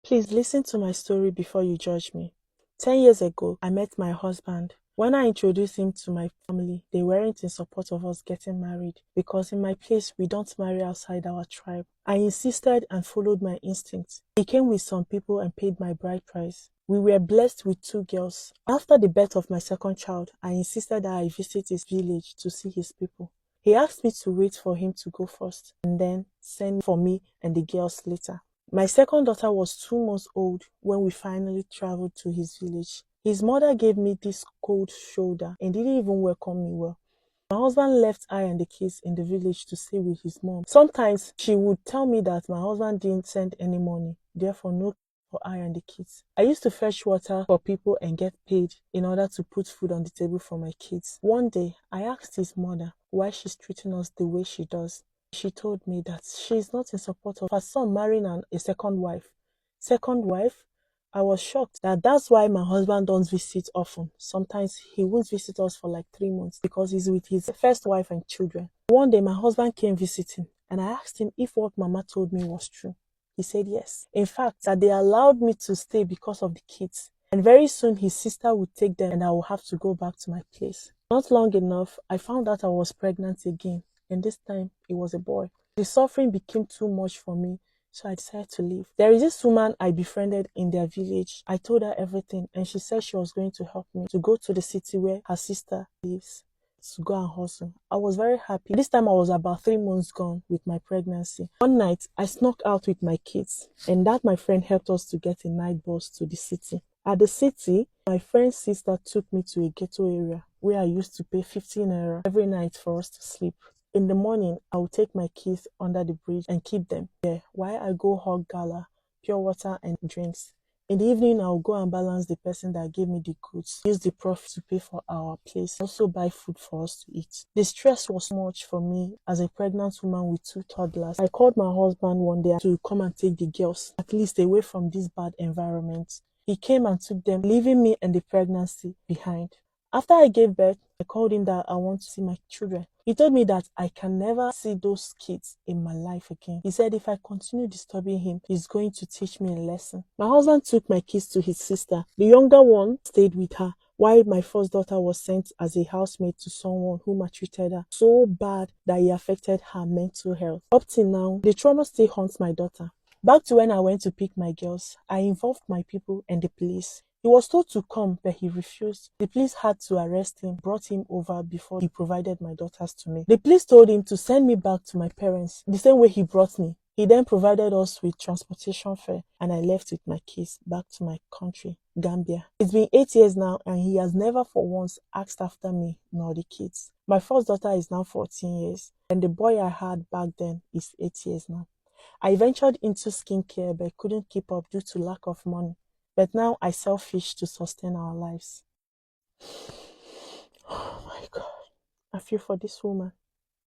Please listen to my story before you judge me. 10 years ago, I met my husband. When I introduced him to my family, they weren't in support of us getting married because in my place, we don't marry outside our tribe. I insisted and followed my instincts. He came with some people and paid my bride price. We were blessed with 2 girls. After the birth of my second child, I insisted that I visit his village to see his people. He asked me to wait for him to go first and then send for me and the girls later. My second daughter was 2 months old when we finally traveled to his village. His mother gave me this cold shoulder and didn't even welcome me well. My husband left I and the kids in the village to stay with his mom. Sometimes she would tell me that my husband didn't send any money, therefore no for I and the kids. I used to fetch water for people and get paid in order to put food on the table for my kids. One day, I asked his mother why she's treating us the way she does. She told me that she is not in support of her son marrying a second wife. Second wife? I was shocked that's why my husband don't visit often. Sometimes he won't visit us for like 3 months because he's with his first wife and children. One day my husband came visiting and I asked him if what mama told me was true. He said yes. In fact, that they allowed me to stay because of the kids. And very soon his sister would take them and I would have to go back to my place. Not long enough, I found out I was pregnant again. And this time, it was a boy. The suffering became too much for me, so I decided to leave. There is this woman I befriended in their village. I told her everything, and she said she was going to help me to go to the city where her sister lives to go and hustle. I was very happy. This time I was about 3 months gone with my pregnancy. One night, I snuck out with my kids, and that my friend helped us to get a night bus to the city. At the city, my friend's sister took me to a ghetto area where I used to pay 15 naira every night for us to sleep. In the morning, I will take my kids under the bridge and keep them there while I go hug gala, pure water and drinks. In the evening, I will go and balance the person that gave me the goods, use the profit to pay for our place, also buy food for us to eat. The stress was much for me as a pregnant woman with 2 toddlers. I called my husband one day to come and take the girls, at least away from this bad environment. He came and took them, leaving me and the pregnancy behind. After I gave birth, I called him that I want to see my children. He told me that I can never see those kids in my life again. He said if I continue disturbing him, he's going to teach me a lesson. My husband took my kids to his sister. The younger one stayed with her, while my first daughter was sent as a housemaid to someone who maltreated her so bad that it affected her mental health. Up till now, the trauma still haunts my daughter. Back to when I went to pick my girls, I involved my people and the police. He was told to come, but he refused. The police had to arrest him, brought him over before he provided my daughters to me. The police told him to send me back to my parents, the same way he brought me. He then provided us with transportation fare, and I left with my kids back to my country, Gambia. It's been 8 years now, and he has never for once asked after me nor the kids. My first daughter is now 14 years, and the boy I had back then is 8 years now. I ventured into skincare but couldn't keep up due to lack of money. But now I sell fish to sustain our lives. Oh my God. I feel for this woman.